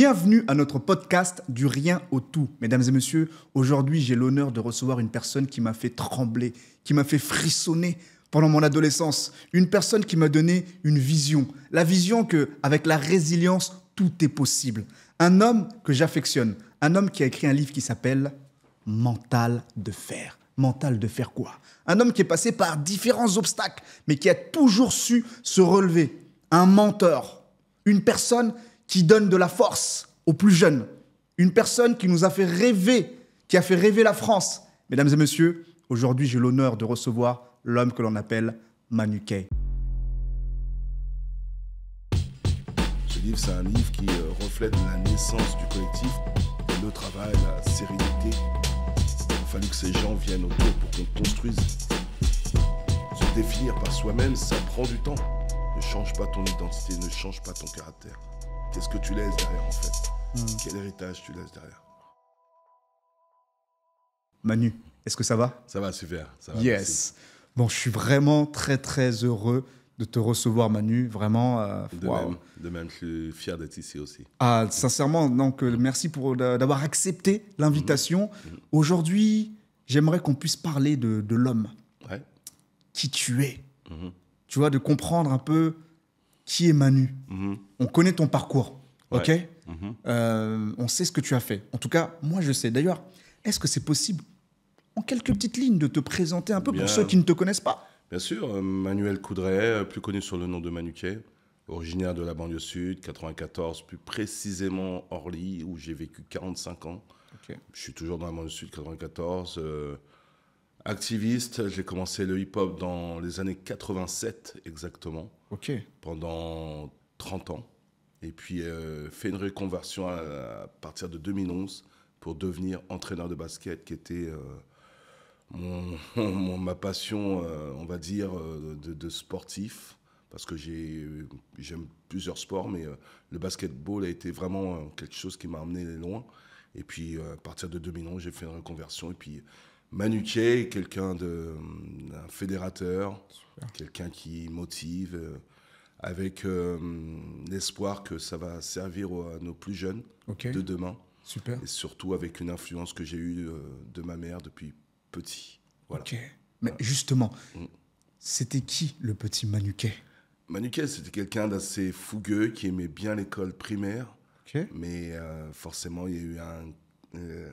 Bienvenue à notre podcast du rien au tout. Mesdames et messieurs, aujourd'hui, j'ai l'honneur de recevoir une personne qui m'a fait trembler, qui m'a fait frissonner pendant mon adolescence. Une personne qui m'a donné une vision. La vision qu'avec la résilience, tout est possible. Un homme que j'affectionne. Un homme qui a écrit un livre qui s'appelle Mental de fer. Mental de fer quoi? Un homme qui est passé par différents obstacles, mais qui a toujours su se relever. Un mentor. Une personne qui donne de la force aux plus jeunes. Une personne qui nous a fait rêver, qui a fait rêver la France. Mesdames et messieurs, aujourd'hui, j'ai l'honneur de recevoir l'homme que l'on appelle Manu Kay. Ce livre, c'est un livre qui reflète la naissance du collectif, le travail, la sérénité. Il a fallu que ces gens viennent autour pour qu'on construise. Se définir par soi-même, ça prend du temps. Ne change pas ton identité, ne change pas ton caractère. Qu'est-ce que tu laisses derrière en fait? Quel héritage tu laisses derrière? Manu, est-ce que ça va? Ça va, super. Ça va, Yes. merci. Bon, je suis vraiment très, très heureux de te recevoir, Manu. Vraiment. De même, je suis fier d'être ici aussi. Ah, sincèrement, donc, merci d'avoir accepté l'invitation. Aujourd'hui, j'aimerais qu'on puisse parler de l'homme. Ouais. Qui tu es. Tu vois, de comprendre un peu qui est Manu. On connaît ton parcours, ok? Ouais. On sait ce que tu as fait. En tout cas, moi, je sais. D'ailleurs, est-ce que c'est possible, en quelques petites lignes, de te présenter un peu Bien. pour ceux qui ne te connaissent pas? Bien sûr, Manuel Coudray, plus connu sur le nom de Manu Kay, originaire de la banlieue sud, 94, plus précisément Orly, où j'ai vécu 45 ans. Ok. Je suis toujours dans la banlieue sud, 94. Activiste, j'ai commencé le hip-hop dans les années 87 exactement, Ok. pendant 30 ans. Et puis fait une reconversion à partir de 2011 pour devenir entraîneur de basket, qui était ma passion, on va dire, de sportif. Parce que j'aime plusieurs sports, mais le basketball a été vraiment quelque chose qui m'a amené loin. Et puis à partir de 2011, j'ai fait une reconversion. Et puis Manu Kay, un fédérateur, quelqu'un qui motive, avec l'espoir que ça va servir à nos plus jeunes de demain. Super. Et surtout avec une influence que j'ai eue de ma mère depuis petit. Voilà. Ok. Mais justement, c'était qui le petit Manu Kay? Manu Kay, c'était quelqu'un d'assez fougueux, qui aimait bien l'école primaire. Ok. Mais forcément, il y a eu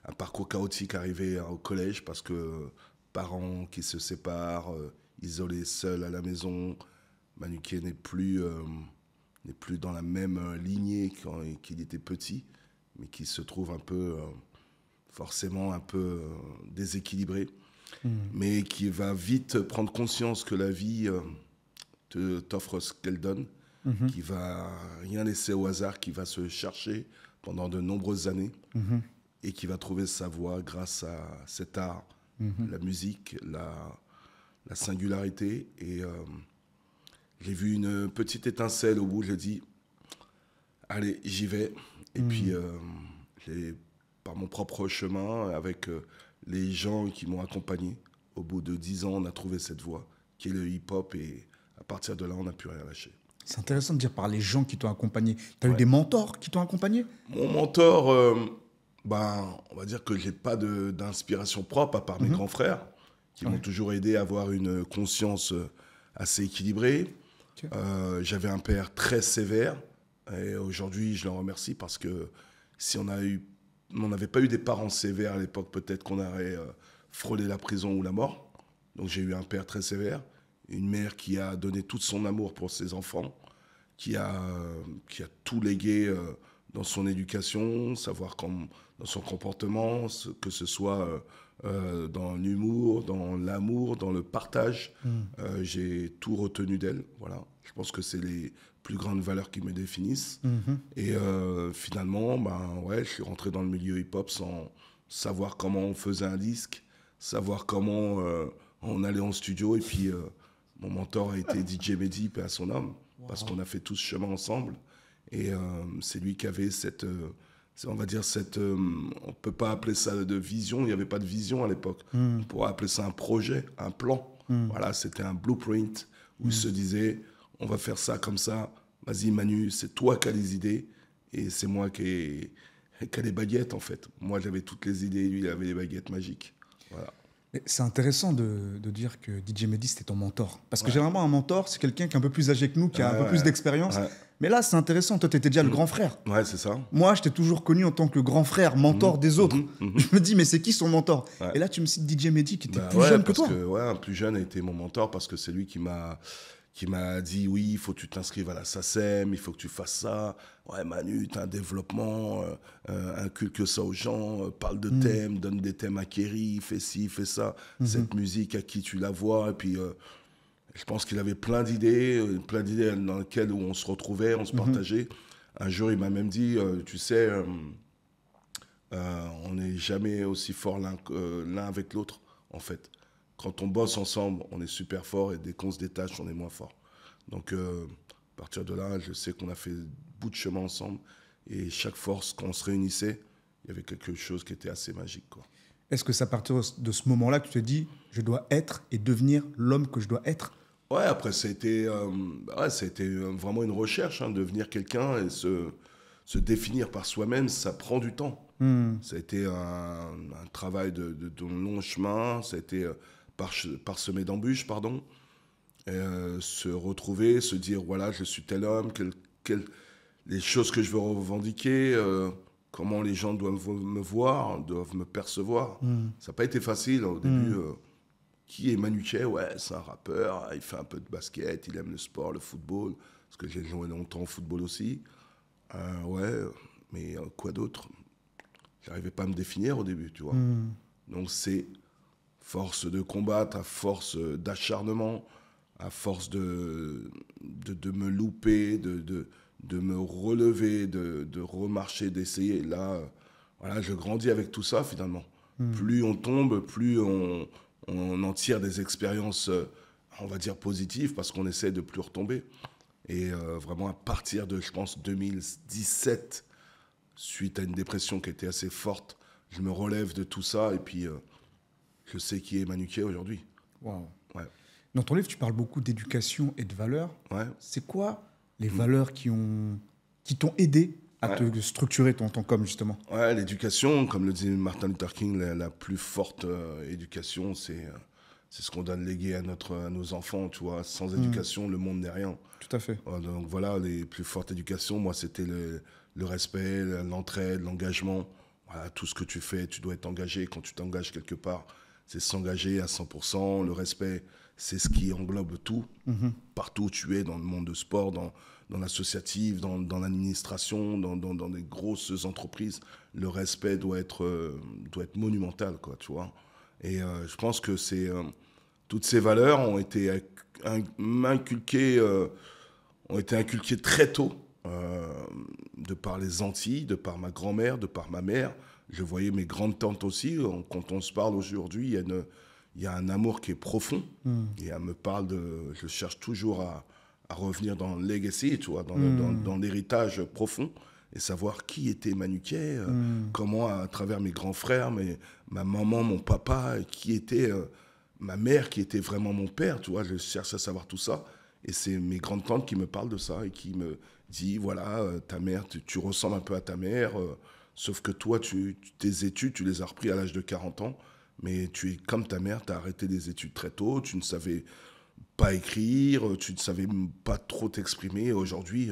un parcours chaotique arrivé au collège parce que parents qui se séparent, isolés seuls à la maison. Manu Kay n'est plus dans la même lignée qu'il était petit, mais qui se trouve forcément un peu déséquilibré, mais qui va vite prendre conscience que la vie t'offre ce qu'elle donne, qui va rien laisser au hasard, qui va se chercher pendant de nombreuses années et qui va trouver sa voie grâce à cet art, la musique, la singularité. Et j'ai vu une petite étincelle au bout, je dis, allez, j'y vais. Et puis, par mon propre chemin, avec les gens qui m'ont accompagné, au bout de 10 ans, on a trouvé cette voie, qui est le hip-hop, et à partir de là, on n'a plus rien lâché. C'est intéressant de dire par les gens qui t'ont accompagné. Tu as eu des mentors qui t'ont accompagné? Mon mentor, on va dire que je n'ai pas d'inspiration propre, à part mes grands frères, qui m'ont toujours aidé à avoir une conscience assez équilibrée. Okay. J'avais un père très sévère, et aujourd'hui, je le remercie parce que si on n'avait pas eu des parents sévères à l'époque, peut-être qu'on aurait frôlé la prison ou la mort. Donc j'ai eu un père très sévère, une mère qui a donné tout son amour pour ses enfants, qui a tout légué dans son éducation, savoir dans son comportement, que ce soit dans l'humour, dans l'amour, dans le partage. J'ai tout retenu d'elle. Voilà. Je pense que c'est les plus grandes valeurs qui me définissent. Et finalement, je suis rentré dans le milieu hip-hop sans savoir comment on faisait un disque, savoir comment on allait en studio. Et puis, mon mentor a été DJ Mehdi, paix à son âme, parce qu'on a fait tout ce chemin ensemble. Et c'est lui qui avait on va dire on peut pas appeler ça de vision, il n'y avait pas de vision à l'époque. On pourrait appeler ça un projet, un plan. Voilà, c'était un blueprint où il se disait, on va faire ça comme ça, vas-y Manu, c'est toi qui as les idées, et c'est moi qui a les baguettes, en fait. Moi, j'avais toutes les idées, lui, il avait les baguettes magiques. Voilà. Mais c'est intéressant de dire que DJ Mehdi, c'était ton mentor. Parce que Ouais. généralement, un mentor, c'est quelqu'un qui est un peu plus âgé que nous, qui a un peu plus d'expérience. Ouais. Mais là, c'est intéressant. Toi, tu étais déjà le grand frère. Ouais, c'est ça. Moi, je t'ai toujours connu en tant que grand frère, mentor des autres. Je me dis, mais c'est qui son mentor? Ouais. Et là, tu me cites DJ Mehdi, qui était Bah plus ouais, jeune que parce toi. ouais, un plus jeune a été mon mentor parce que c'est lui qui m'a dit oui, il faut que tu t'inscrives à la SACEM, il faut que tu fasses ça. Ouais, Manu, tu as un développement, inculque ça aux gens, parle de thèmes, donne des thèmes à Kerry, fais ci, fais ça. Cette musique, à qui tu la vois. Et puis, je pense qu'il avait plein d'idées dans lesquelles où on se retrouvait, on se partageait. Un jour, il m'a même dit, tu sais, on n'est jamais aussi fort l'un avec l'autre, en fait. Quand on bosse ensemble, on est super fort et dès qu'on se détache, on est moins fort. Donc, à partir de là, je sais qu'on a fait bout de chemin ensemble et chaque force, quand on se réunissait, il y avait quelque chose qui était assez magique, quoi. Est-ce que c'est à partir de ce moment-là que tu te dis, je dois être et devenir l'homme que je dois être? Ouais, après, ça a été vraiment une recherche, hein, devenir quelqu'un et se définir par soi-même, ça prend du temps. Ça a été un travail de long chemin, ça a été parsemé d'embûches, pardon. Et, se retrouver, se dire, voilà, je suis tel homme, les choses que je veux revendiquer, comment les gens doivent me voir, doivent me percevoir. Ça n'a pas été facile au début. Qui est Manu Chao? Ouais, c'est un rappeur, il fait un peu de basket, il aime le sport, le football, parce que j'ai joué longtemps au football aussi. Ouais, mais quoi d'autre? J'arrivais pas à me définir au début, tu vois. Donc c'est force de combattre, à force d'acharnement, à force de me louper, de me relever, de remarcher, d'essayer. Là, voilà, je grandis avec tout ça finalement. Plus on tombe, plus on en tire des expériences, on va dire positives, parce qu'on essaie de plus retomber. Et vraiment à partir de, je pense, 2017, suite à une dépression qui était assez forte, je me relève de tout ça et puis je sais qui est Manu Chao aujourd'hui. Wow. Ouais. Dans ton livre, tu parles beaucoup d'éducation et de valeurs. Ouais. C'est quoi les valeurs qui t'ont aidé à te structurer ton com, justement? Ouais, l'éducation, comme le dit Martin Luther King, la plus forte éducation, c'est ce qu'on doit léguer à nos enfants, tu vois. Sans éducation, le monde n'est rien. Tout à fait. Donc voilà, les plus fortes éducations, moi, c'était le respect, l'entraide, l'engagement. Voilà, tout ce que tu fais, tu dois être engagé. Quand tu t'engages quelque part, c'est s'engager à 100%. Le respect, c'est ce qui englobe tout. Partout où tu es, dans le monde de sport, dans l'associatif, dans l'administration, dans des grosses entreprises, le respect doit être monumental, quoi, tu vois. Et je pense que toutes ces valeurs ont été inculquées très tôt, de par les Antilles, de par ma grand-mère, de par ma mère. Je voyais mes grandes tantes aussi. Quand on se parle aujourd'hui, il y a un amour qui est profond. Et elle me parle je cherche toujours à revenir dans le legacy, tu vois, dans l'héritage profond, et savoir qui était Manu Chao, comment, à travers mes grands frères, ma maman, mon papa, qui était ma mère, qui était vraiment mon père, tu vois, je cherche à savoir tout ça. Et c'est mes grandes tantes qui me parlent de ça et qui me disent, voilà, ta mère, tu ressembles un peu à ta mère, sauf que toi, tes études, tu les as repris à l'âge de 40 ans, mais tu es comme ta mère, tu as arrêté des études très tôt, tu ne savais pas écrire, tu ne savais pas trop t'exprimer. Aujourd'hui,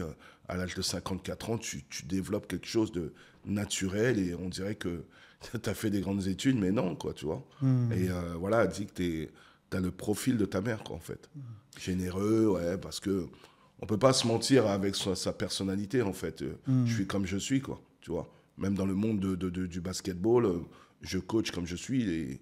à l'âge de 54 ans, tu développes quelque chose de naturel et on dirait que tu as fait des grandes études, mais non, quoi, tu vois. Et voilà, elle dit que tu as le profil de ta mère, quoi, en fait. Généreux, ouais, parce que on peut pas se mentir avec sa personnalité, en fait. Je suis comme je suis, quoi, tu vois. Même dans le monde du basketball, je coach comme je suis.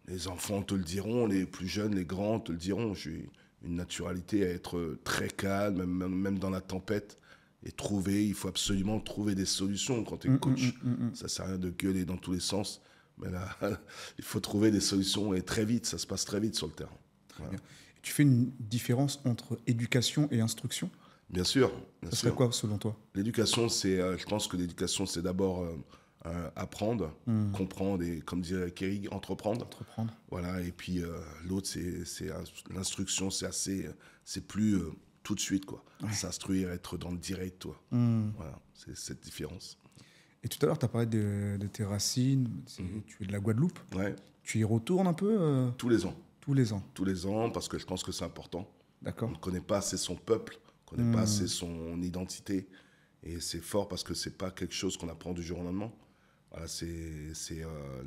Les enfants te le diront, les plus jeunes, les grands te le diront. J'ai une naturalité à être très calme, même dans la tempête. Et il faut absolument trouver des solutions quand tu es coach. Ça sert à rien de gueuler dans tous les sens. Mais là, il faut trouver des solutions et très vite, ça se passe très vite sur le terrain. Voilà. Tu fais une différence entre éducation et instruction? Bien sûr. Ça serait quoi, selon toi? L'éducation, je pense que l'éducation, c'est d'abord apprendre, comprendre et, comme dirait Kerry, entreprendre. Voilà, et puis l'autre, c'est l'instruction, c'est plus tout de suite, quoi. S'instruire, être dans le direct, toi. Voilà, c'est cette différence. Et tout à l'heure, tu as parlé de tes racines. Tu es de la Guadeloupe. Ouais. Tu y retournes un peu Tous les ans. Tous les ans. Tous les ans, parce que je pense que c'est important. D'accord. On ne connaît pas assez son peuple, on ne connaît pas assez son identité. Et c'est fort parce que ce n'est pas quelque chose qu'on apprend du jour au lendemain. Voilà, c'est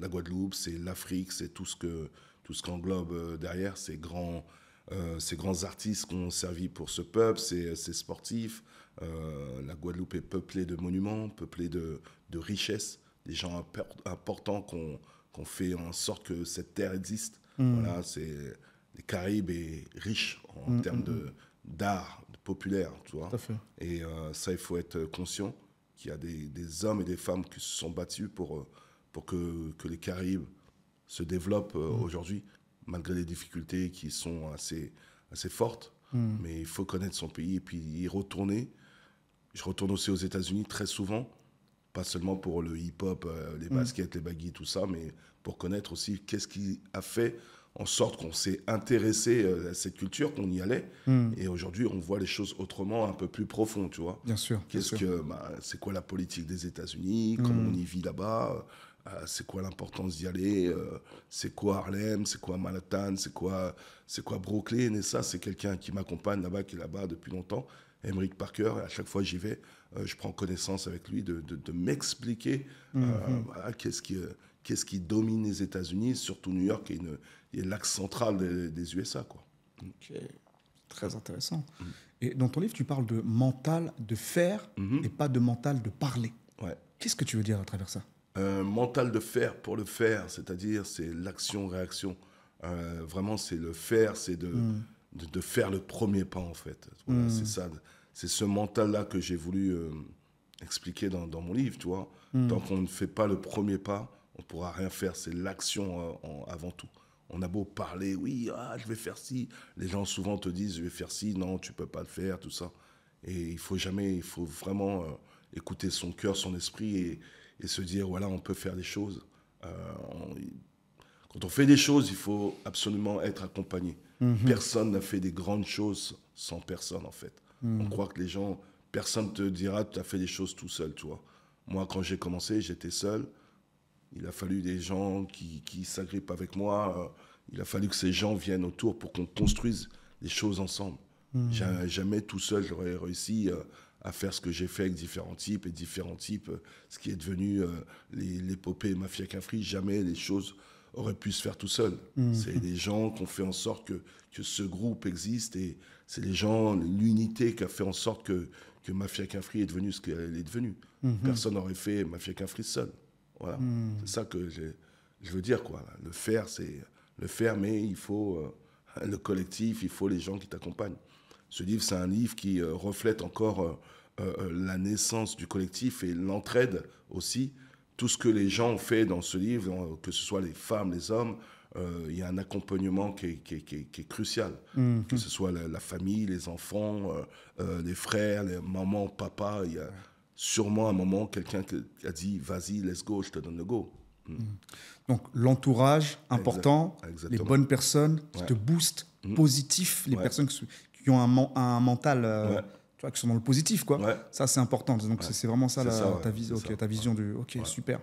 la Guadeloupe, c'est l'Afrique, c'est tout ce qu'englobe derrière ces grands artistes qui ont servi pour ce peuple, ces sportifs. La Guadeloupe est peuplée de monuments, peuplée de richesses, des gens importants qu'on fait en sorte que cette terre existe. Voilà, les Caraïbes est riche en termes d'art populaire, tu vois. Tout à fait. Et ça, il faut être conscient qu'il y a des hommes et des femmes qui se sont battus pour que les Caraïbes se développent aujourd'hui, malgré les difficultés qui sont assez fortes. Mais il faut connaître son pays et puis y retourner. Je retourne aussi aux États-Unis très souvent, pas seulement pour le hip-hop, les baskets, les baggy, tout ça, mais pour connaître aussi qu'est-ce qui a fait en sorte qu'on s'est intéressé à cette culture, qu'on y allait. Et aujourd'hui, on voit les choses autrement, un peu plus profond, tu vois. Bien sûr. C'est quoi la politique des États-Unis, comment on y vit là-bas, c'est quoi l'importance d'y aller, c'est quoi Harlem, c'est quoi Manhattan, c'est quoi Brooklyn. Et ça, c'est quelqu'un qui m'accompagne là-bas, qui est là-bas depuis longtemps, Emerick Parker. Et à chaque fois que j'y vais, je prends connaissance avec lui de m'expliquer voilà, qu'est-ce qui domine les États-Unis, surtout New York, qui est l'axe central des USA, quoi. Ok. Très intéressant. Et dans ton livre, tu parles de mental de faire et pas de mental de parler. Ouais. Qu'est-ce que tu veux dire à travers ça? Mental de faire pour le faire, c'est-à-dire c'est l'action-réaction. Vraiment, c'est le faire, c'est de faire le premier pas, en fait. Voilà, c'est ça. C'est ce mental-là que j'ai voulu expliquer dans mon livre, tu vois. Tant qu'on ne fait pas le premier pas, on ne pourra rien faire. C'est l'action avant tout. On a beau parler, oui, je vais faire ci. Les gens souvent te disent, je vais faire ci. Non, tu ne peux pas le faire, tout ça. Et il faut vraiment écouter son cœur, son esprit et se dire, voilà, on peut faire des choses. Quand on fait des choses, il faut absolument être accompagné. Personne n'a fait des grandes choses sans personne, en fait. On croit que les gens, personne ne te dira, tu as fait des choses tout seul, tu vois. Moi, quand j'ai commencé, j'étais seul. Il a fallu des gens qui s'agrippent avec moi. Il a fallu que ces gens viennent autour pour qu'on construise des choses ensemble. Jamais tout seul, j'aurais réussi à faire ce que j'ai fait avec différents types, ce qui est devenu l'épopée Mafia Qu'un Free. Jamais les choses auraient pu se faire tout seul. C'est des gens qui ont fait en sorte que ce groupe existe et c'est les gens, l'unité qui a fait en sorte que Mafia Qu'un Free est devenu ce qu'elle est devenue. Personne n'aurait fait Mafia Qu'un Free seul. Voilà. C'est ça que je veux dire, quoi. Le faire, c'est le faire, mais il faut le collectif, il faut les gens qui t'accompagnent. Ce livre, c'est un livre qui reflète encore la naissance du collectif et l'entraide aussi. Tout ce que les gens ont fait dans ce livre, que ce soit les femmes, les hommes, il y a un accompagnement qui est crucial. Que ce soit la famille, les enfants, les frères, les mamans, papa, il y a sûrement un moment, quelqu'un qui a dit « Vas-y, let's go, je te donne le go ». Donc, l'entourage, important, Exactement. les bonnes personnes qui te boostent, positif, les personnes qui ont un mental, tu vois, qui sont dans le positif, quoi. Ça, c'est important. Donc, c'est vraiment ça, ta vision du... Ok, super.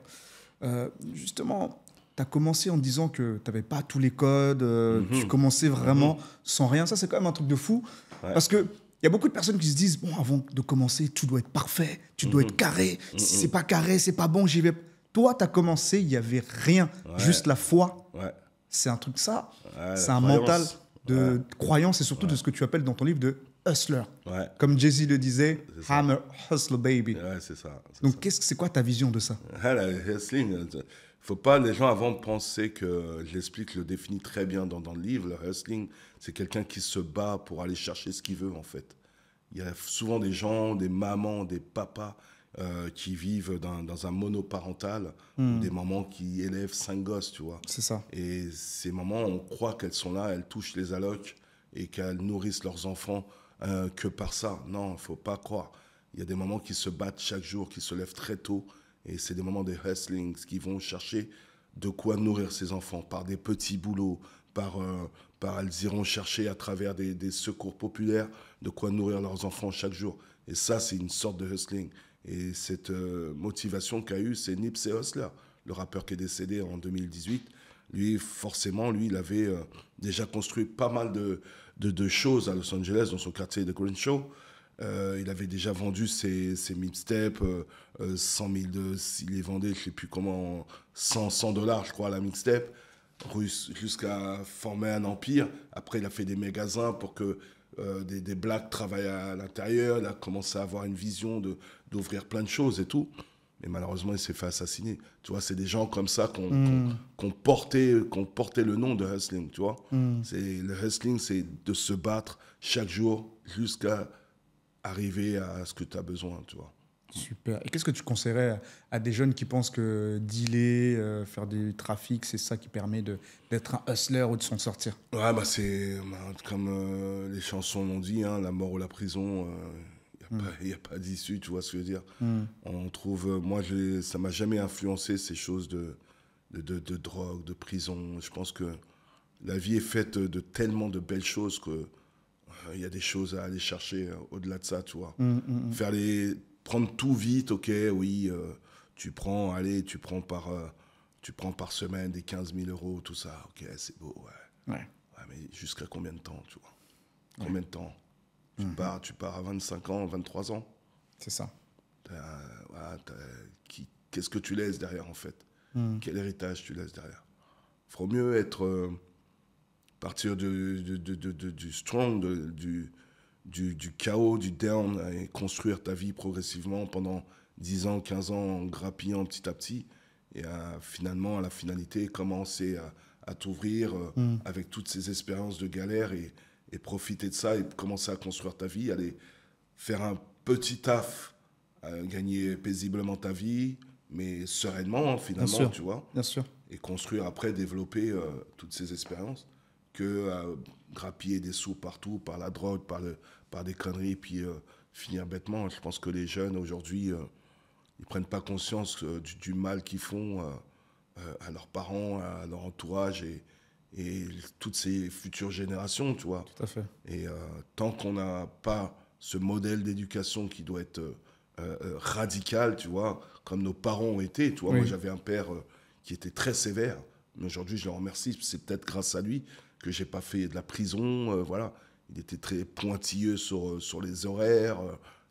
Justement, tu as commencé en disant que tu n'avais pas tous les codes, tu commençais vraiment sans rien. Ça, c'est quand même un truc de fou. Parce que il y a beaucoup de personnes qui se disent, bon, avant de commencer, tout doit être parfait, tu dois être carré. Si c'est pas carré, c'est pas bon, j'y vais. Toi, tu as commencé, il n'y avait rien, juste la foi. C'est un truc ça. C'est un mental de croyance et surtout de ce que tu appelles dans ton livre de hustler. Comme Jay-Z le disait, I'm a hustler baby. C'est ça. Donc, c'est quoi ta vision de ça? Le hustling, faut pas, les gens avant de penser que, je l'explique, je le définis très bien dans le livre, le hustling, c'est quelqu'un qui se bat pour aller chercher ce qu'il veut, en fait. Il y a souvent des gens, des mamans, des papas qui vivent dans un monoparental, ou des mamans qui élèvent 5 gosses, tu vois. C'est ça. Et ces mamans, on croit qu'elles sont là, elles touchent les allocs et qu'elles nourrissent leurs enfants que par ça. Non, il ne faut pas croire. Il y a des mamans qui se battent chaque jour, qui se lèvent très tôt. Et c'est des moments de hustling qui vont chercher de quoi nourrir ses enfants par des petits boulots, elles iront chercher à travers des secours populaires de quoi nourrir leurs enfants chaque jour. Et ça, c'est une sorte de hustling. Et cette motivation qu'a eu, c'est Nipsey Hussle, le rappeur qui est décédé en 2018. Lui, forcément, il avait déjà construit pas mal de choses à Los Angeles, dans son quartier de Crenshaw. Il avait déjà vendu ses mixtapes, 100 000, il les vendait, je ne sais plus comment, $100, je crois, à la mixtape, jusqu'à former un empire. Après, il a fait des magasins pour que des blacks travaillent à l'intérieur. Il a commencé à avoir une vision d'ouvrir plein de choses et tout. Mais malheureusement, il s'est fait assassiner. Tu vois, c'est des gens comme ça qu'on portait le nom de hustling, tu vois. Le hustling, c'est de se battre chaque jour jusqu'à arriver à ce que tu as besoin, tu vois. Super. Et qu'est-ce que tu conseillerais à des jeunes qui pensent que dealer, faire du trafic, c'est ça qui permet d'être un hustler ou de s'en sortir? Ouais, c'est comme les chansons l'ont dit, hein, la mort ou la prison, il n'y a pas d'issue, tu vois ce que je veux dire. On trouve, moi, ça m'a jamais influencé ces choses de drogue, de prison. Je pense que la vie est faite de tellement de belles choses que il y a des choses à aller chercher au-delà de ça, tu vois. Prendre tout vite, ok, oui, tu prends par semaine des 15 000 euros, tout ça, ok, c'est beau, ouais. Mais jusqu'à combien de temps, tu vois? Combien de temps? Tu pars à 25 ans, 23 ans. C'est ça. Qu'est-ce que tu laisses derrière, en fait? Quel héritage tu laisses derrière? Il faut mieux partir du strong, du chaos, du down, et construire ta vie progressivement pendant 10 ans, 15 ans, en grappillant petit à petit, et finalement, à la finalité, commencer à t'ouvrir avec toutes ces expériences de galère et profiter de ça et commencer à construire ta vie, aller faire un petit taf, gagner paisiblement ta vie, mais sereinement, finalement, Bien sûr. tu vois. Bien sûr. Et construire après, développer toutes ces expériences, que grappiller des sous partout, par la drogue, par des conneries, puis finir bêtement. Je pense que les jeunes, aujourd'hui, ils prennent pas conscience du mal qu'ils font à leurs parents, à leur entourage et toutes ces futures générations, tu vois. Tout à fait. Et tant qu'on n'a pas ce modèle d'éducation qui doit être radical, tu vois, comme nos parents ont été, tu vois. Oui. Moi, j'avais un père qui était très sévère, mais aujourd'hui, je le remercie, c'est peut-être grâce à lui que j'ai pas fait de la prison, voilà. Il était très pointilleux sur les horaires,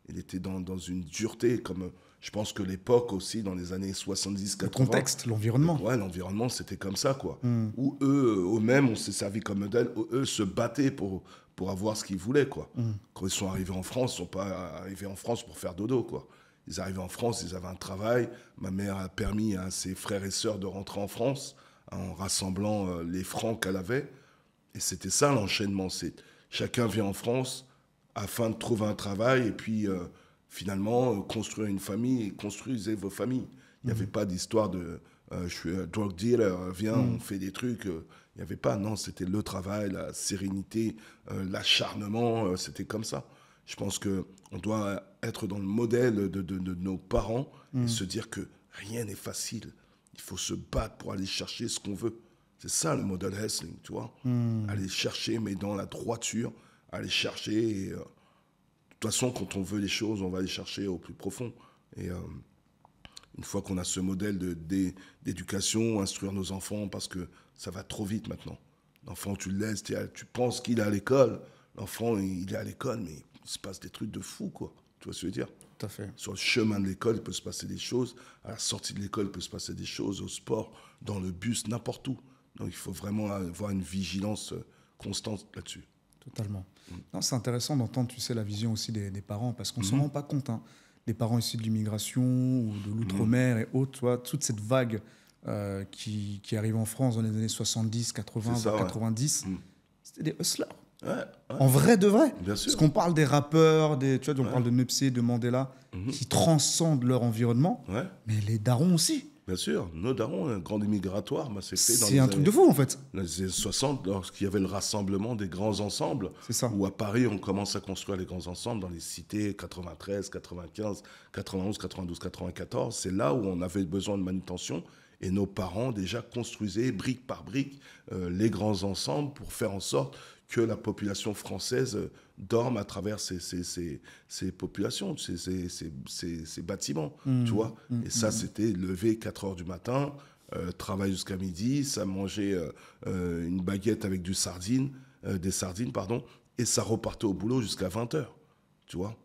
il était dans une dureté, comme je pense que l'époque aussi, dans les années 70-80. Le contexte, l'environnement. Ouais, l'environnement, c'était comme ça, quoi. Où eux-mêmes, on s'est servi comme modèle, où eux se battaient pour avoir ce qu'ils voulaient, quoi. Quand ils sont arrivés en France, ils ne sont pas arrivés en France pour faire dodo, quoi. Ils arrivaient en France, ils avaient un travail. Ma mère a permis à ses frères et sœurs de rentrer en France en rassemblant les francs qu'elle avait. Et c'était ça l'enchaînement. Chacun vient en France afin de trouver un travail et puis finalement construire une famille et construisez vos familles. Il n'y avait pas d'histoire de je suis un drug dealer, viens, on fait des trucs. Il n'y avait pas, non, c'était le travail, la sérénité, l'acharnement, c'était comme ça. Je pense qu'on doit être dans le modèle de nos parents et se dire que rien n'est facile. Il faut se battre pour aller chercher ce qu'on veut. C'est ça le modèle hustling, tu vois. Aller chercher, mais dans la droiture, aller chercher. Et, de toute façon, quand on veut les choses, on va les chercher au plus profond. Et une fois qu'on a ce modèle d'éducation, instruire nos enfants, parce que ça va trop vite maintenant. L'enfant, tu le laisses, tu penses qu'il est à l'école. L'enfant, il est à l'école, mais il se passe des trucs de fou, quoi. Tu vois ce que je veux dire? Tout à fait. Sur le chemin de l'école, il peut se passer des choses. À la sortie de l'école, il peut se passer des choses. Au sport, dans le bus, n'importe où. Donc, il faut vraiment avoir une vigilance constante là-dessus. Totalement. Non, c'est intéressant d'entendre, tu sais, la vision aussi des parents, parce qu'on ne s'en rend pas compte. Hein. Les parents issus de l'immigration ou de l'outre-mer et autres, tu vois, toute cette vague qui arrive en France dans les années 70, 80, ça, 90, c'était des hustlers. Ouais. En vrai de vrai. Bien sûr. Parce qu'on parle des rappeurs, tu vois, on parle de Nipsey, de Mandela, qui transcendent leur environnement, mais les darons aussi. Bien sûr, nos darons, un grand migratoire, c'est fait dans C'est un truc de fou, en fait. Dans les années 60, lorsqu'il y avait le rassemblement des grands ensembles, C'est ça. où à Paris, on commence à construire les grands ensembles dans les cités 93, 95, 91, 92, 94. C'est là où on avait besoin de manutention Et nos parents déjà construisaient brique par brique les grands ensembles pour faire en sorte que la population française dorme à travers ces populations, ces bâtiments, tu vois. Et ça, c'était lever 4 heures du matin, travail jusqu'à midi, ça mangeait une baguette avec des sardines, pardon, et ça repartait au boulot jusqu'à 20 heures, tu vois.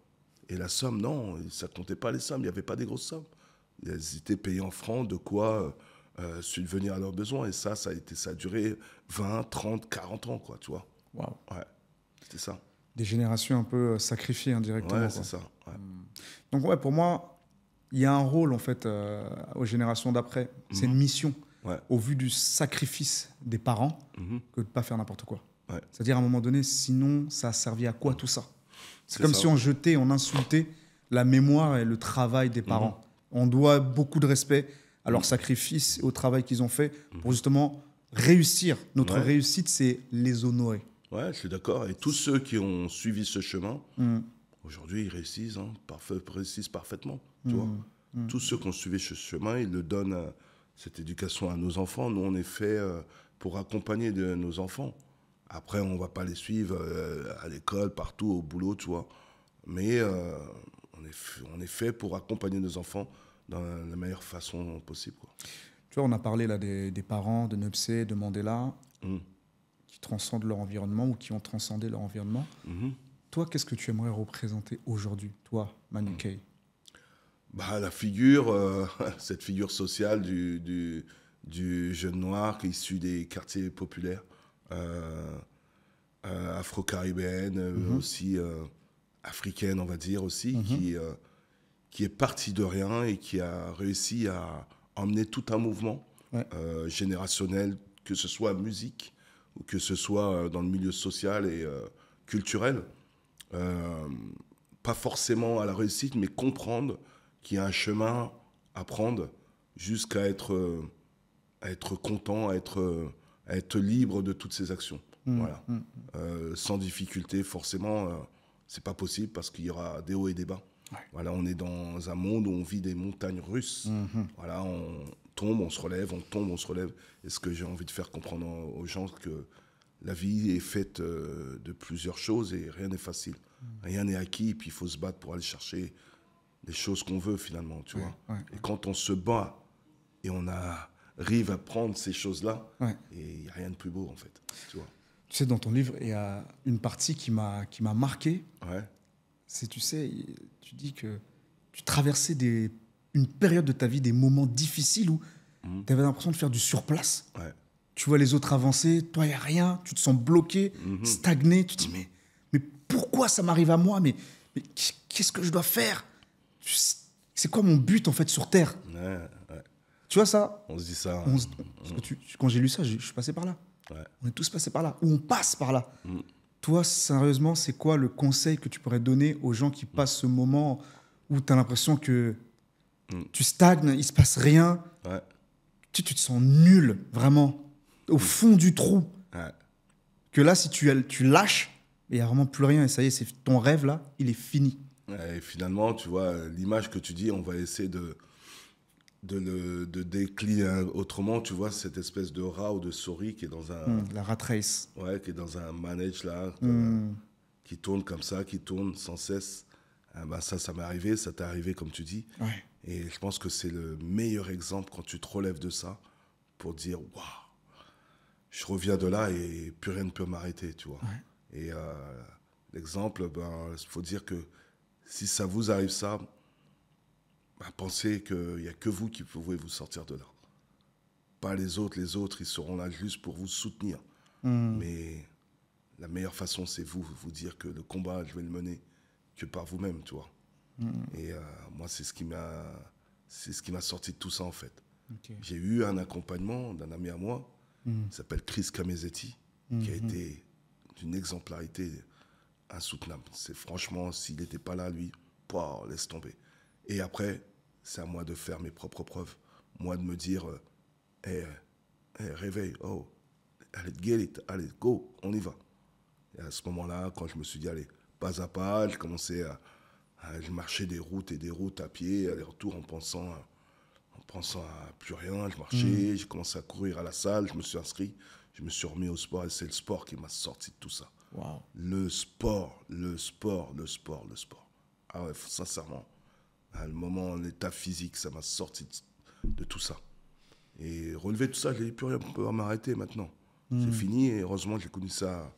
Et la somme, non, ça comptait pas les sommes, il n'y avait pas des grosses sommes. Ils étaient payés en francs, de quoi subvenir à leurs besoins. Et ça a duré 20, 30, 40 ans, quoi, tu vois. Waouh. Ouais, c'était ça. Des générations un peu sacrifiées indirectement. Ouais, Quoi. c'est ça. Ouais. Donc ouais, pour moi, il y a un rôle en fait aux générations d'après. C'est une mission Ouais. au vu du sacrifice des parents que de ne pas faire n'importe quoi. Ouais. C'est-à-dire à un moment donné, sinon ça a servi à quoi tout ça? C'est comme ça. si on jetait, on insultait la mémoire et le travail des parents. On doit beaucoup de respect à leur sacrifice et au travail qu'ils ont fait pour justement réussir. Notre réussite, c'est les honorer. Ouais, je suis d'accord. Et tous ceux qui ont suivi ce chemin, aujourd'hui, ils réussissent, réussissent parfaitement. Tu vois. Tous ceux qui ont suivi ce chemin, ils le donnent cette éducation à nos enfants. Nous, on est fait pour accompagner nos enfants. Après, on ne va pas les suivre à l'école, partout, au boulot, tu vois. Mais on est fait pour accompagner nos enfants dans la meilleure façon possible, quoi. Tu vois, on a parlé là des parents de Nupsé, de Mandela, qui transcendent leur environnement ou qui ont transcendé leur environnement. Toi, qu'est-ce que tu aimerais représenter aujourd'hui, toi, Manu Kay? Bah, la figure, cette figure sociale du jeune noir qui est issu des quartiers populaires, afro-caribéenne, aussi africaine, on va dire aussi, qui est parti de rien et qui a réussi à emmener tout un mouvement générationnel, que ce soit musique ou que ce soit dans le milieu social et culturel. Pas forcément à la réussite, mais comprendre qu'il y a un chemin à prendre jusqu'à être content, à être libre de toutes ces actions. Voilà. Sans difficulté, forcément, c'est pas possible parce qu'il y aura des hauts et des bas. Ouais. Voilà, on est dans un monde où on vit des montagnes russes. Voilà, on tombe, on se relève, on tombe, on se relève. Et ce que j'ai envie de faire comprendre aux gens, que la vie est faite de plusieurs choses et rien n'est facile. Rien n'est acquis, et puis il faut se battre pour aller chercher les choses qu'on veut finalement, tu vois. Et quand on se bat et on arrive à prendre ces choses-là, et il n'y a rien de plus beau en fait, tu vois. Tu sais, dans ton livre, il y a une partie qui m'a marqué. Ouais. C'est, tu sais, tu dis que tu traversais une période de ta vie, des moments difficiles où tu avais l'impression de faire du surplace. Ouais. Tu vois les autres avancer, toi, il n'y a rien, tu te sens bloqué, stagné. Tu te dis, mais pourquoi ça m'arrive à moi? Mais qu'est-ce que je dois faire? C'est quoi mon but, en fait, sur Terre? Tu vois ça? On se dit ça. Quand j'ai lu ça, je suis passé par là. On est tous passés par là, ou on passe par là. Toi, sérieusement, c'est quoi le conseil que tu pourrais donner aux gens qui passent ce moment où tu as l'impression que tu stagnes, il ne se passe rien, tu te sens nul, vraiment, au fond du trou. Que là, si tu lâches, il n'y a vraiment plus rien, et ça y est, c'est ton rêve, là, il est fini. Et finalement, tu vois, l'image que tu dis, on va essayer de décliner autrement, tu vois, cette espèce de rat ou de souris qui est dans un... la rat race. Ouais, qui est dans un manège, là, qui tourne comme ça, qui tourne sans cesse. Ça m'est arrivé, ça t'est arrivé, comme tu dis. Et je pense que c'est le meilleur exemple quand tu te relèves de ça pour dire, waouh, je reviens de là et plus rien ne peut m'arrêter, tu vois. Et l'exemple, il faut dire que si ça vous arrive ça, pensez qu'il n'y a que vous qui pouvez vous sortir de là. Pas les autres, ils seront là juste pour vous soutenir. Mais la meilleure façon, c'est vous dire que le combat, je vais le mener que par vous-même, tu vois. Et moi, c'est ce qui m'a sorti de tout ça, en fait. J'ai eu un accompagnement d'un ami à moi, qui s'appelle Chris Kamezetti, qui a été d'une exemplarité insoutenable. C'est franchement, s'il n'était pas là, lui, laisse tomber. Et après, c'est à moi de faire mes propres preuves. Moi de me dire, réveille, allez, get it, allez, go, on y va. Et à ce moment-là, quand je me suis dit, allez, pas à pas, je commençais à marcher des routes et des routes à pied, aller-retour en pensant pensant à plus rien, je marchais, j'ai commencé à courir à la salle, je me suis inscrit, je me suis remis au sport et c'est le sport qui m'a sorti de tout ça. Wow. Le sport, le sport, le sport, le sport. Ah ouais, sincèrement, à le moment, l'état physique, ça m'a sorti de tout ça. Et relever tout ça, je n'ai plus rien pour m'arrêter maintenant. C'est fini et heureusement, j'ai connu ça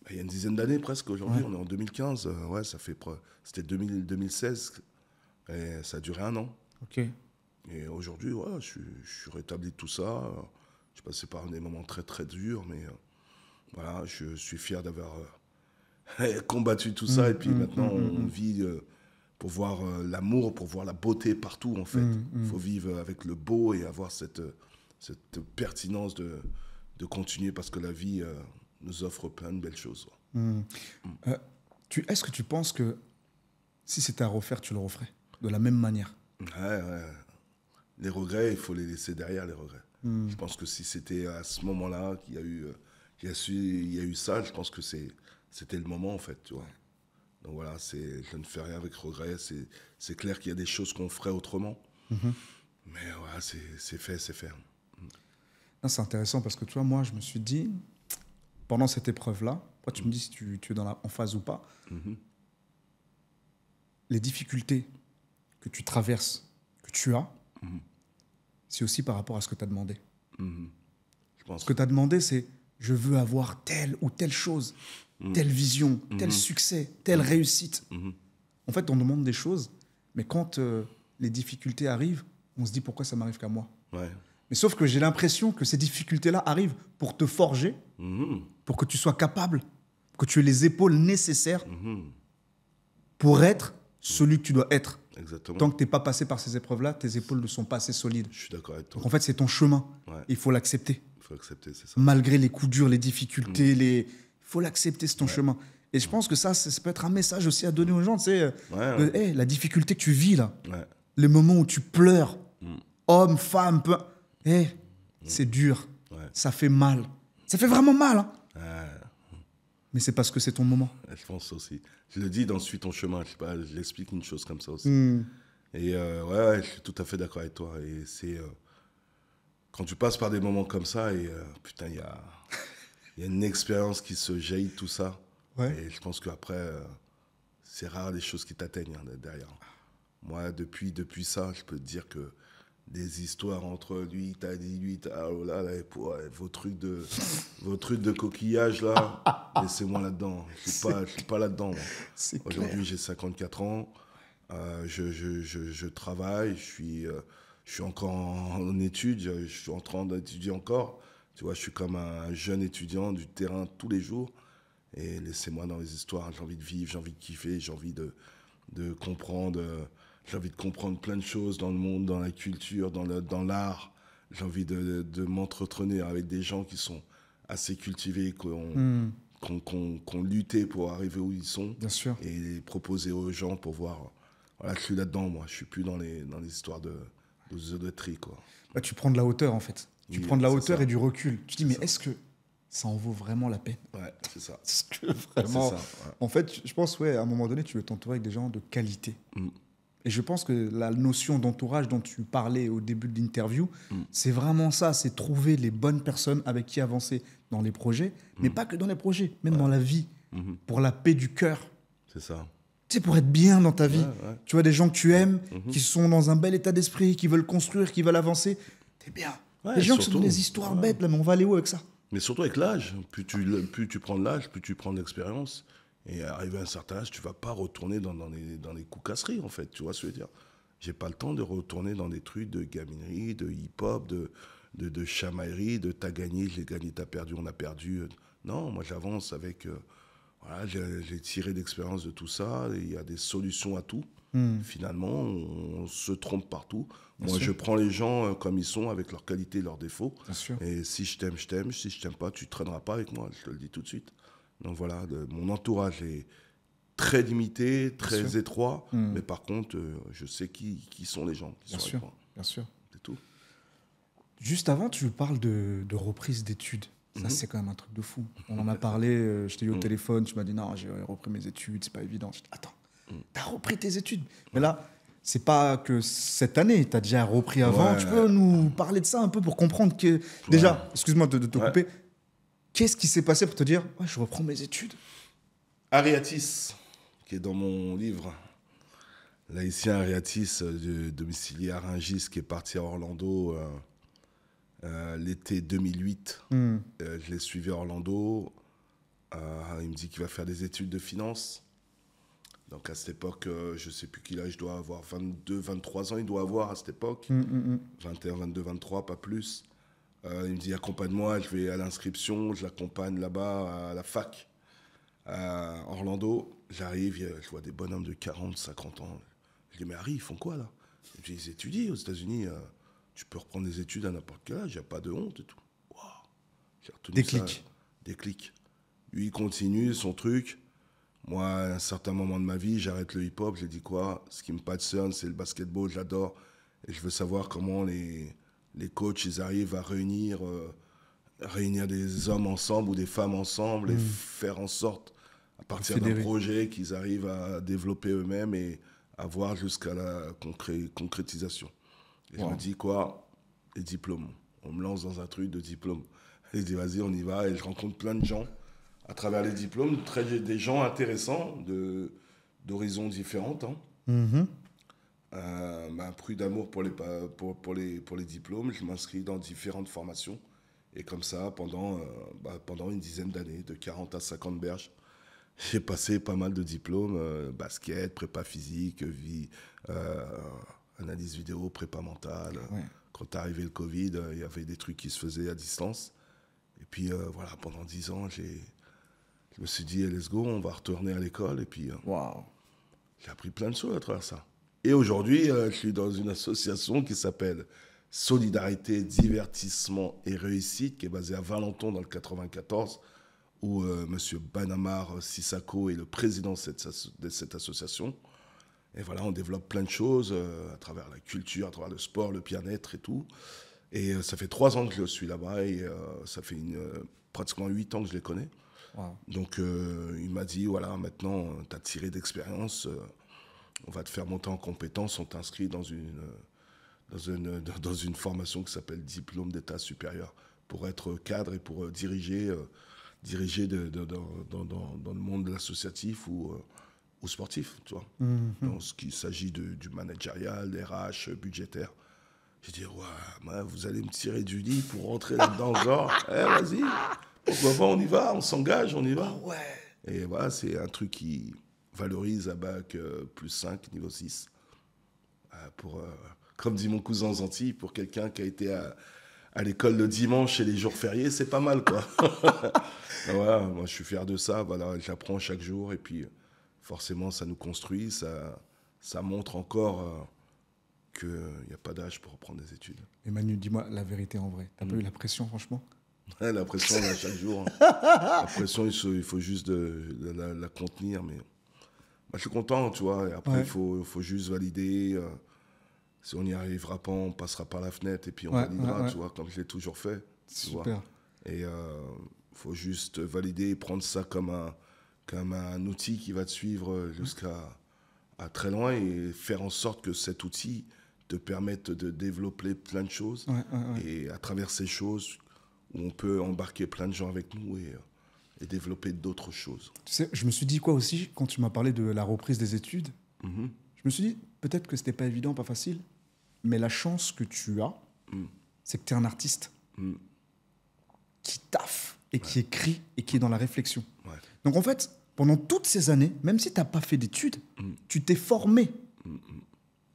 il y a une dizaine d'années presque. Aujourd'hui, on est en 2015. Ouais, ça fait c'était 2016 et ça a duré 1 an. Ok. Et aujourd'hui, ouais, je suis rétabli de tout ça. J'ai passé par des moments très très durs, mais voilà, je suis fier d'avoir combattu tout ça. Et puis maintenant, on vit pour voir l'amour, pour voir la beauté partout, en fait. Il faut vivre avec le beau et avoir cette pertinence de continuer parce que la vie nous offre plein de belles choses. Est-ce que tu penses que si c'était à refaire, tu le referais de la même manière? Ouais. Les regrets, il faut les laisser derrière, les regrets. Je pense que si c'était à ce moment-là qu'il y a eu ça, je pense que c'était le moment, en fait, tu vois. Donc voilà, je ne fais rien avec regret. C'est clair qu'il y a des choses qu'on ferait autrement. Mais voilà, c'est fait, c'est fait. Non, c'est intéressant parce que, tu vois, moi, je me suis dit, pendant cette épreuve-là, toi, tu me dis si tu es en phase ou pas, les difficultés que tu traverses, que tu as, c'est aussi par rapport à ce que tu as demandé. Je pense. Ce que tu as demandé, c'est je veux avoir telle ou telle chose, telle vision, tel succès, telle réussite. En fait, on demande des choses, mais quand les difficultés arrivent, on se dit pourquoi ça m'arrive qu'à moi. Ouais. Mais sauf que j'ai l'impression que ces difficultés-là arrivent pour te forger, pour que tu sois capable, que tu aies les épaules nécessaires pour être celui que tu dois être. Exactement. Tant que tu n'es pas passé par ces épreuves-là, tes épaules ne sont pas assez solides. Je suis d'accord avec toi. Donc en fait, c'est ton chemin. Ouais. Il faut l'accepter. Il faut accepter, c'est ça. Malgré les coups durs, les difficultés, il faut l'accepter, c'est ton chemin. Et je pense que ça peut être un message aussi à donner aux gens. Tu sais, hey, la difficulté que tu vis là, les moments où tu pleures, homme, femme, c'est dur. Ça fait mal. Ça fait vraiment mal. Hein. Mais c'est parce que c'est ton moment. Je pense aussi. Je le dis dans Suis ton chemin. Je sais pas, je l'explique une chose comme ça aussi. Et ouais, je suis tout à fait d'accord avec toi. Et c'est quand tu passes par des moments comme ça, et putain, il y a une expérience qui se jaillit de tout ça. Ouais. Et je pense qu'après, c'est rare les choses qui t'atteignent derrière. Moi, depuis ça, je peux te dire que des histoires entre lui, t'as dit, lui, oh là, vos trucs de coquillage, là, laissez-moi là-dedans. Je suis pas là-dedans, moi. Aujourd'hui, j'ai 54 ans, je travaille, je suis encore en études, je suis en train d'étudier encore. Tu vois, je suis comme un jeune étudiant du terrain tous les jours. Et laissez-moi dans les histoires, j'ai envie de vivre, j'ai envie de kiffer, j'ai envie de comprendre... J'ai envie de comprendre plein de choses dans le monde, dans la culture, dans l'art. J'ai envie de m'entretenir avec des gens qui sont assez cultivés, qui ont lutté pour arriver où ils sont. Bien sûr. Et proposer aux gens pour voir. Voilà, je suis là-dedans, moi. Je ne suis plus dans les histoires de zoodoterie, quoi. Bah, tu prends de la hauteur, en fait. Tu prends de la hauteur et du recul. Tu dis, mais est-ce que ça en vaut vraiment la peine? Ouais, c'est ça. Est-ce que vraiment... C'est ça, ouais. En fait, je pense, à un moment donné, tu veux t'entourer avec des gens de qualité. Et je pense que la notion d'entourage dont tu parlais au début de l'interview, c'est vraiment ça, c'est trouver les bonnes personnes avec qui avancer dans les projets, mais pas que dans les projets, même dans la vie, pour la paix du cœur. C'est ça. Tu sais, pour être bien dans ta vie. Ouais. Tu vois des gens que tu aimes, qui sont dans un bel état d'esprit, qui veulent construire, qui veulent avancer. T'es bien. Ouais, les gens qui surtout, sont dans des histoires bêtes, là, mais on va aller où avec ça? Mais surtout avec l'âge. Plus tu prends de l'âge, plus tu prends de l'expérience. Et arrivé à un certain âge, tu ne vas pas retourner dans les coucasseries, en fait. Tu vois ce que je veux dire? J'ai pas le temps de retourner dans des trucs de gaminerie, de hip-hop, de chamaillerie, de t'as gagné, j'ai gagné, t'as perdu, on a perdu. Non, moi j'avance avec... voilà, j'ai tiré d'expérience de tout ça. Il y a des solutions à tout. Finalement, on se trompe partout. Moi, je prends les gens comme ils sont, avec leurs qualités et leurs défauts. Bien sûr. Et si je t'aime, je t'aime. Si je t'aime pas, tu ne traîneras pas avec moi. Je te le dis tout de suite. Donc voilà, mon entourage est très limité, très étroit, mais par contre, je sais qui sont les gens qui sont avec moi. Bien sûr. C'est tout. Juste avant, tu parles de reprise d'études. Ça, c'est quand même un truc de fou. On en a parlé, je t'ai eu au téléphone, tu m'as dit non, j'ai repris mes études, c'est pas évident. Je dis, attends, t'as repris tes études? Mais là, c'est pas que cette année, tu as déjà repris avant. Ouais. Tu peux nous parler de ça un peu pour comprendre que... Déjà, excuse-moi de te couper, qu'est-ce qui s'est passé pour te dire, ouais, je reprends mes études? Ariatis, qui est dans mon livre, l'haïtien Ariatis, domicilié à Rungis, qui est parti à Orlando l'été 2008. Je l'ai suivi à Orlando. Il me dit qu'il va faire des études de finance. Donc à cette époque, je ne sais plus quel âge je dois avoir, 22, 23 ans il doit avoir à cette époque. 21, 22, 23, pas plus. Il me dit, accompagne-moi, je vais à l'inscription, je l'accompagne là-bas à la fac, à Orlando. J'arrive, je vois des bonhommes de 40, 50 ans. Je dis, mais Harry, ils font quoi là? Il me dit, ils étudient aux États-Unis, tu peux reprendre des études à n'importe quel âge, il n'y a pas de honte et tout. Wow. J'ai retenu Déclic. ça. Déclic. Lui, il continue son truc. Moi, à un certain moment de ma vie, j'arrête le hip-hop. J'ai dit quoi? Ce qui me passionne, c'est le basketball, j'adore. Et je veux savoir comment les coachs, ils arrivent à réunir des hommes ensemble ou des femmes ensemble et faire en sorte, à partir d'un projet, qu'ils arrivent à développer eux-mêmes et à voir jusqu'à la concrétisation. Et je me dis quoi? Les diplômes. On me lance dans un truc de diplôme. Et je dis vas-y, on y va. Et je rencontre plein de gens à travers les diplômes, des gens intéressants d'horizons différentes. Un prix d'amour pour les diplômes. Je m'inscris dans différentes formations. Et comme ça, pendant une dizaine d'années, de 40 à 50 berges, j'ai passé pas mal de diplômes, basket, prépa physique, analyse vidéo, prépa mentale. Ouais. Quand est arrivé le Covid, il y avait des trucs qui se faisaient à distance. Et puis voilà, pendant 10 ans, je me suis dit, let's go, on va retourner à l'école. Et puis j'ai appris plein de choses à travers ça. Et aujourd'hui, je suis dans une association qui s'appelle Solidarité, Divertissement et Réussite, qui est basée à Valenton dans le 94, où M. Banamar Sissako est le président de cette association. Et voilà, on développe plein de choses à travers la culture, à travers le sport, le bien-être et tout. Et ça fait 3 ans que je suis là-bas et ça fait pratiquement 8 ans que je les connais. Wow. Donc il m'a dit, voilà, maintenant, tu as tiré d'expérience, on va te faire monter en compétences, on t'inscrit dans une formation qui s'appelle Diplôme d'État supérieur pour être cadre et pour diriger dans le monde associatif ou sportif, tu vois. Donc, il s'agit du managérial, des RH, budgétaire. J'ai dit, ouais, vous allez me tirer du lit pour rentrer là-dedans, genre, vas-y, pourquoi pas, on y va, on s'engage, on y va. Oh, ouais. Et voilà, c'est un truc qui valorise à bac plus 5, niveau 6. Comme dit mon cousin aux Antilles, pour quelqu'un qui a été à l'école le dimanche et les jours fériés, c'est pas mal, quoi. Voilà, moi, je suis fier de ça. Voilà, j'apprends chaque jour et puis forcément, ça nous construit, ça montre encore qu'il n'y a pas d'âge pour reprendre des études. Emmanuel, dis-moi la vérité en vrai. T'as pas eu la pression, franchement? Ouais, la pression, on a chaque jour. La pression, il faut juste la contenir. Mais je suis content, tu vois. Et après, il faut juste valider. Si on n'y arrivera pas, on passera par la fenêtre et puis on validera, tu vois, comme je l'ai toujours fait. Super. Vois. Et faut juste valider et prendre ça comme un outil qui va te suivre jusqu'à très loin et faire en sorte que cet outil te permette de développer plein de choses. Et à travers ces choses, où on peut embarquer plein de gens avec nous et développer d'autres choses. Tu sais, je me suis dit quoi aussi, quand tu m'as parlé de la reprise des études, je me suis dit, peut-être que c'était pas évident, pas facile, mais la chance que tu as, c'est que tu es un artiste qui taffe et qui écrit et qui est dans la réflexion. Ouais. Donc en fait, pendant toutes ces années, même si tu n'as pas fait d'études, tu t'es formé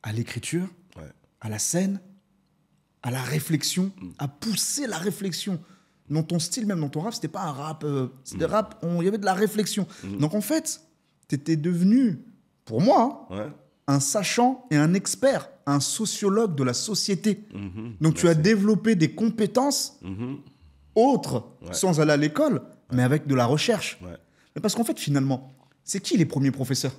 à l'écriture, à la scène, à la réflexion, à pousser la réflexion. Dans ton style, même dans ton rap, c'était pas un rap, c'était rap, il y avait de la réflexion. Donc en fait, tu étais devenu, pour moi, un sachant et un expert, un sociologue de la société. Donc tu as développé des compétences autres, sans aller à l'école, mais avec de la recherche. Mais parce qu'en fait, finalement, c'est qui les premiers professeurs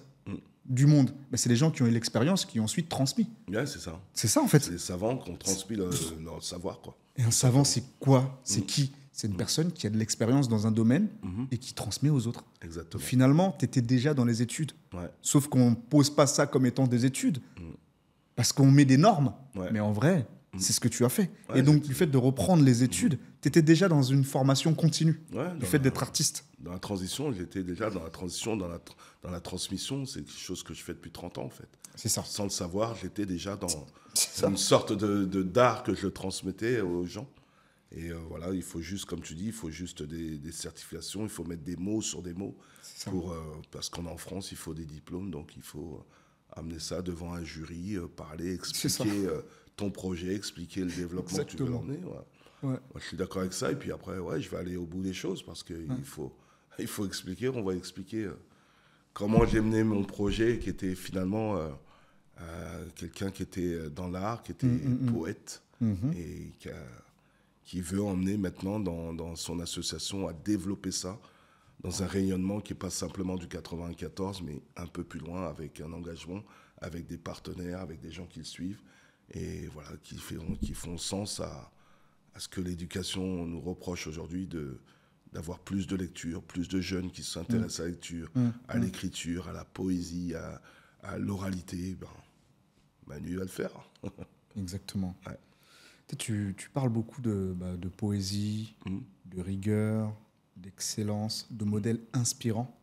du monde? C'est les gens qui ont eu l'expérience, qui ont ensuite transmis. Ouais, c'est ça. C'est ça, en fait. C'est les savants qui ont transmis leur savoir, quoi. Et un savant, c'est quoi? C'est qui? C'est une personne qui a de l'expérience dans un domaine et qui transmet aux autres. Exactement. Finalement, tu étais déjà dans les études. Sauf qu'on ne pose pas ça comme étant des études. Parce qu'on met des normes. Ouais. Mais en vrai, c'est ce que tu as fait. Ouais, et donc, du fait de reprendre les études, tu étais déjà dans une formation continue. Ouais, Du fait d'être artiste. Dans la transition, j'étais déjà dans la transition, dans la transmission. C'est quelque chose que je fais depuis 30 ans, en fait. C'est ça. Sans le savoir, j'étais déjà dans ça. une sorte d'art que je transmettais aux gens. Et voilà, il faut juste, comme tu dis, il faut juste des certifications, il faut mettre des mots sur des mots. Parce qu'on est en France, il faut des diplômes, donc il faut amener ça devant un jury, parler, expliquer ton projet, expliquer le développement que tu veux l'emmener. Ouais. Moi, je suis d'accord avec ça. Et puis après, je vais aller au bout des choses parce qu'il faut expliquer. On va expliquer comment j'ai mené mon projet, qui était finalement quelqu'un qui était dans l'art, qui était poète et qui veut emmener maintenant dans son association à développer ça dans un rayonnement qui n'est pas simplement du 94, mais un peu plus loin, avec un engagement, avec des partenaires, avec des gens qui le suivent, et voilà, qui font sens à ce que l'éducation nous reproche aujourd'hui d'avoir plus de lecture, plus de jeunes qui s'intéressent à la lecture, à l'écriture, à la poésie, à l'oralité. Manu va le faire. Exactement. Ouais. Tu parles beaucoup de poésie, de rigueur, d'excellence, de modèles inspirants.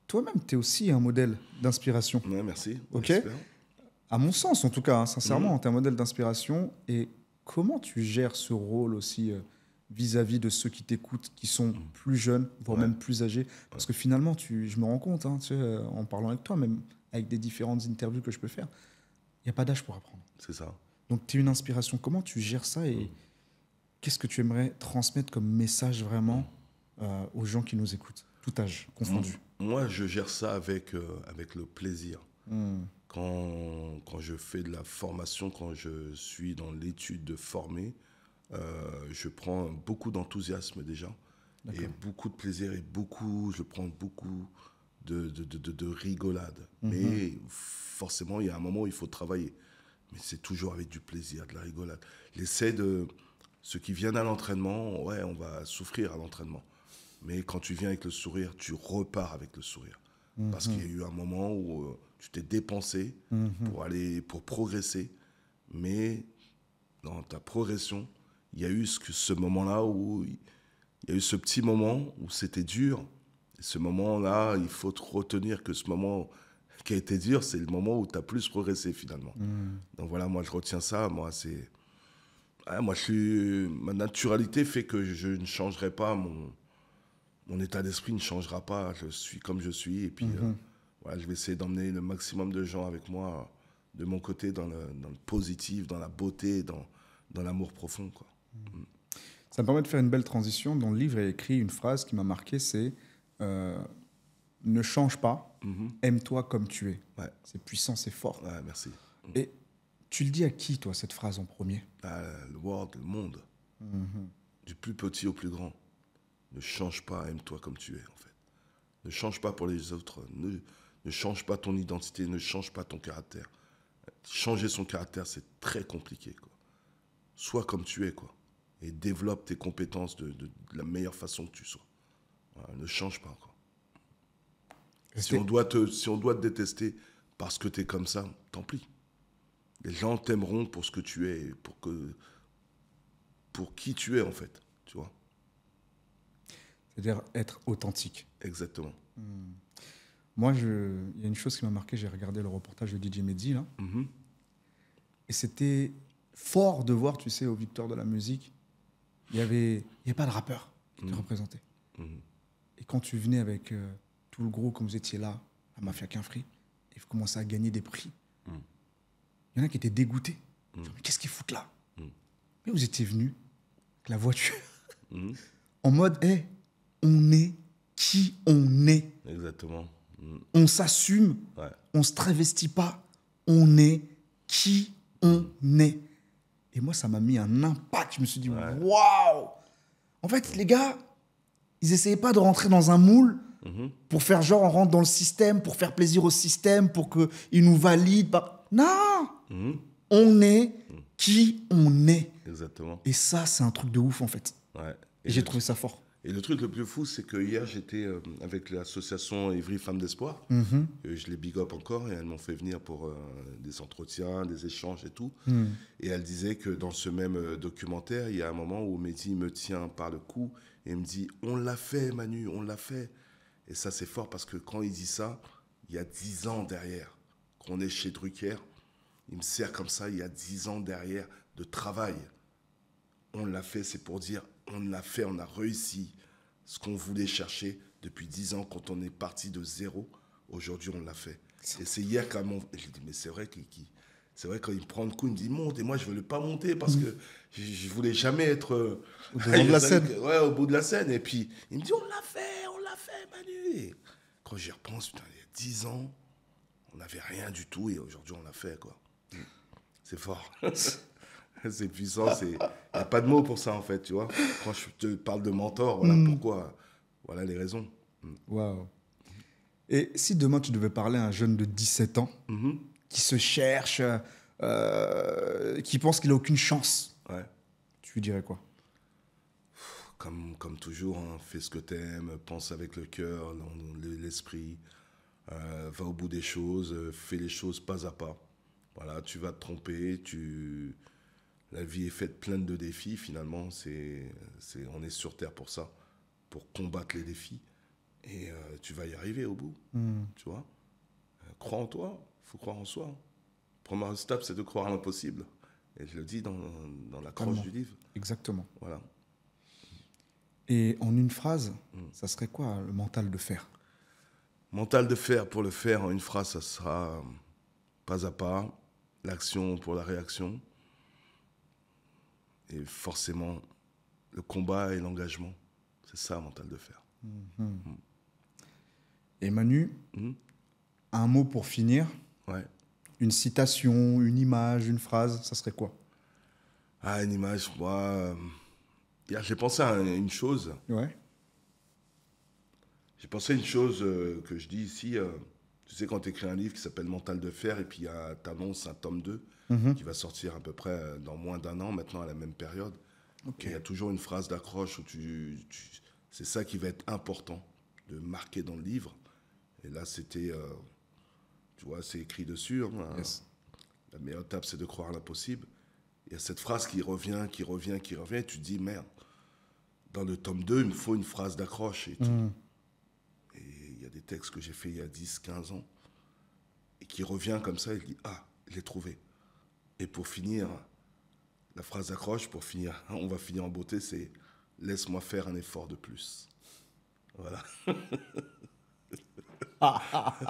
Toi-même, tu es aussi un modèle d'inspiration. Ouais, merci. Ok. À mon sens, en tout cas, sincèrement, tu es un modèle d'inspiration. Et comment tu gères ce rôle aussi vis-à-vis de ceux qui t'écoutent, qui sont plus jeunes, voire même plus âgés? Parce que finalement, je me rends compte, tu sais, en parlant avec toi, même avec des différentes interviews que je peux faire, il n'y a pas d'âge pour apprendre. C'est ça. Donc, tu es une inspiration. Comment tu gères ça et qu'est-ce que tu aimerais transmettre comme message vraiment aux gens qui nous écoutent, tout âge confondu? Moi, je gère ça avec le plaisir. Quand je fais de la formation, quand je suis dans l'étude de former, je prends beaucoup d'enthousiasme déjà, et beaucoup de plaisir, et je prends beaucoup de rigolade. Mais forcément, il y a un moment où il faut travailler. Mais c'est toujours avec du plaisir, de la rigolade. Ceux qui viennent à l'entraînement, on va souffrir à l'entraînement. Mais quand tu viens avec le sourire, tu repars avec le sourire. Parce qu'il y a eu un moment où tu t'es dépensé pour progresser. Mais dans ta progression, il y a eu ce moment-là où il y a eu ce petit moment où c'était dur. Et ce moment-là, il faut retenir que ce moment qui a été dur, c'est le moment où tu as plus progressé finalement. Donc voilà, moi je retiens ça. Moi, ma naturalité fait que je ne changerai pas, mon état d'esprit ne changera pas. Je suis comme je suis. Et puis, je vais essayer d'emmener le maximum de gens avec moi, de mon côté, dans le positif, dans la beauté, dans l'amour profond, quoi. Ça me permet de faire une belle transition. Dans le livre, il y a écrit une phrase qui m'a marqué, c'est ne change pas, aime-toi comme tu es. Ouais. C'est puissant, c'est fort. Ouais, merci. Et tu le dis à qui, toi, cette phrase en premier? Le monde. Du plus petit au plus grand. Ne change pas, aime-toi comme tu es, en fait. Ne change pas pour les autres. Ne change pas ton identité, ne change pas ton caractère. Changer son caractère, c'est très compliqué, quoi. Sois comme tu es, quoi. Et développe tes compétences de la meilleure façon que tu sois. Voilà, ne change pas, quoi. Si on doit te détester parce que tu es comme ça, tant pis. Les gens t'aimeront pour ce que tu es, pour qui tu es, en fait, tu vois. C'est-à-dire être authentique. Exactement. Moi, il y a une chose qui m'a marqué, j'ai regardé le reportage de DJ Medzi, là, et c'était fort de voir, tu sais, aux Victoires de la musique, il n'y avait pas de rappeur qui te représentait. Et quand tu venais avec tout le gros, comme vous étiez là, à Mafia Qu'un Free, et vous commencez à gagner des prix, il y en a qui étaient dégoûtés. Mais qu'est-ce qu'ils foutent là? Mais vous étiez venus avec la voiture, en mode, on est qui on est. Exactement. On s'assume, on se travestit pas, on est qui on est. Et moi, ça m'a mis un impact. Je me suis dit, waouh! En fait, les gars, ils essayaient pas de rentrer dans un moule pour faire genre on rentre dans le système, pour faire plaisir au système, pour qu'il nous valide. Non! On est qui on est. Exactement. Et ça, c'est un truc de ouf, en fait. Ouais. Et j'ai trouvé ça fort. Et le truc le plus fou, c'est que hier, j'étais avec l'association Évry Femmes d'Espoir. Je les big up encore et elles m'ont fait venir pour des entretiens, des échanges et tout. Et elle disait que dans ce même documentaire, il y a un moment où Mehdi me tient par le cou et me dit « On l'a fait, Manu, on l'a fait ». Et ça, c'est fort parce que quand il dit ça, il y a 10 ans derrière. Qu'on est chez Drucker, il me sert comme ça, il y a 10 ans derrière de travail. On l'a fait, c'est pour dire on l'a fait, on a réussi ce qu'on voulait chercher depuis 10 ans quand on est parti de zéro. Aujourd'hui, on l'a fait. Et c'est hier quand même. J'ai dit, mais c'est vrai c'est vrai, quand il me prend le coup, il me dit monte. Et moi, je ne voulais pas monter parce que je ne voulais jamais être au bout de la scène. Ouais, au bout de la scène. Et puis, il me dit on l'a fait, Manu. Et quand j'y repense, putain, il y a 10 ans, on n'avait rien du tout et aujourd'hui, on l'a fait, quoi. C'est fort. C'est puissant. Il n'y a pas de mots pour ça, en fait, tu vois. Quand je te parle de mentor, voilà pourquoi. Voilà les raisons. Waouh. Et si demain, tu devais parler à un jeune de 17 ans qui se cherche, qui pense qu'il n'a aucune chance, tu lui dirais quoi? Comme toujours, hein, fais ce que tu aimes, pense avec le cœur, l'esprit, va au bout des choses, fais les choses pas à pas. Voilà, tu vas te tromper, la vie est faite pleine de défis, finalement, on est sur Terre pour ça, pour combattre les défis, et tu vas y arriver au bout, tu vois. Crois en toi, il faut croire en soi. La première étape, c'est de croire à l'impossible, et je le dis dans l'accroche du livre. Exactement. Voilà. Et en une phrase, ça serait quoi le mental de fer? Mental de fer, pour le faire en une phrase, ça sera pas à pas, l'action pour la réaction, et forcément le combat et l'engagement. C'est ça, mental de fer. Et Manu, un mot pour finir. Ouais. Une citation, une image, une phrase, ça serait quoi? Ah, une image, moi... Hier, j'ai pensé à une chose. Ouais. J'ai pensé à une chose que je dis ici. Tu sais, quand tu écris un livre qui s'appelle Mental de fer, et puis tu annonces un tome 2 qui va sortir à peu près dans moins d'un an, maintenant à la même période. Okay. Il y a toujours une phrase d'accroche où c'est ça qui va être important de marquer dans le livre. Et là, c'était, tu vois, c'est écrit dessus. Hein, yes. La meilleure étape, c'est de croire à l'impossible. Il y a cette phrase qui revient, et tu te dis, merde, dans le tome 2, il me faut une phrase d'accroche et tout. Et il y a des textes que j'ai faits il y a 10, 15 ans, et qui revient comme ça, et il dit, ah, je l'ai trouvé. Et pour finir, la phrase d'accroche, on va finir en beauté, c'est, laisse-moi faire un effort de plus. Voilà.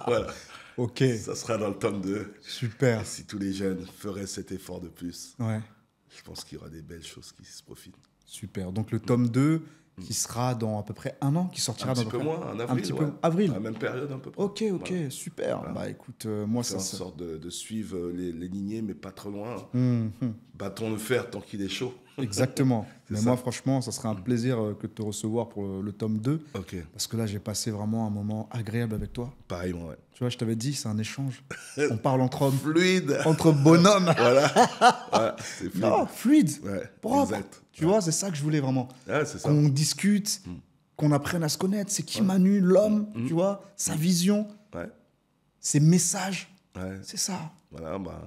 Voilà. Ok. Ça sera dans le tome 2. Super. Et si tous les jeunes feraient cet effort de plus, ouais. Je pense qu'il y aura des belles choses qui se profilent. Super. Donc le tome 2 qui sera dans à peu près un an, qui sortira un dans petit peu moins, en avril. Un petit peu avril. À la même période, un peu près. Ok, voilà. Super. Voilà. Bah écoute, moi ça. C'est en sorte de suivre les lignées, mais pas trop loin. Mm-hmm. Bâton le fer tant qu'il est chaud. Exactement. Mais ça. Moi, franchement, ça serait un plaisir que de te recevoir pour le tome 2. Ok. Parce que là, j'ai passé vraiment un moment agréable avec toi. Pareillement, ouais. Tu vois, je t'avais dit, c'est un échange. On parle entre hommes. Fluide. Entre bonhommes. Voilà. Ouais, c'est fluide. Non, fluide. Ouais, propre. Exact. Tu vois, c'est ça que je voulais vraiment. Ouais, c'est ça. Qu'on discute, qu'on apprenne à se connaître. C'est qui Manu, l'homme, tu vois, sa vision, ses messages. Ouais. C'est ça. Voilà, bah...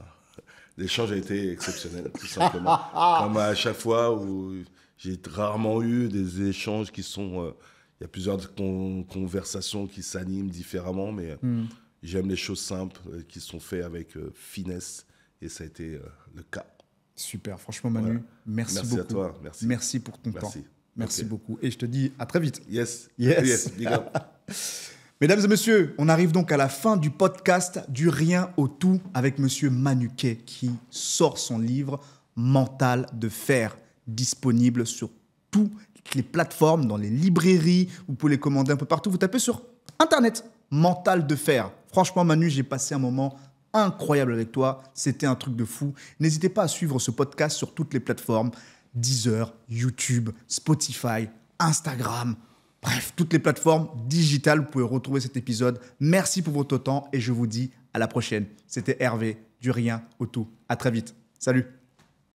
L'échange a été exceptionnel, tout simplement. Comme à chaque fois où j'ai rarement eu des échanges qui sont... Il y a plusieurs conversations qui s'animent différemment, mais j'aime les choses simples qui sont faites avec finesse. Et ça a été le cas. Super. Franchement, Manu, merci beaucoup. Merci à toi. Merci pour ton temps. Merci beaucoup. Et je te dis à très vite. Yes. Big up. Mesdames et messieurs, on arrive donc à la fin du podcast du rien au tout avec monsieur Manu Kay qui sort son livre Mental de fer, disponible sur toutes les plateformes, dans les librairies, vous pouvez les commander un peu partout. Vous tapez sur Internet, Mental de fer. Franchement, Manu, j'ai passé un moment incroyable avec toi. C'était un truc de fou. N'hésitez pas à suivre ce podcast sur toutes les plateformes, Deezer, YouTube, Spotify, Instagram. Bref, toutes les plateformes digitales, vous pouvez retrouver cet épisode. Merci pour votre temps et je vous dis à la prochaine. C'était Hervé, du rien au tout. À très vite. Salut.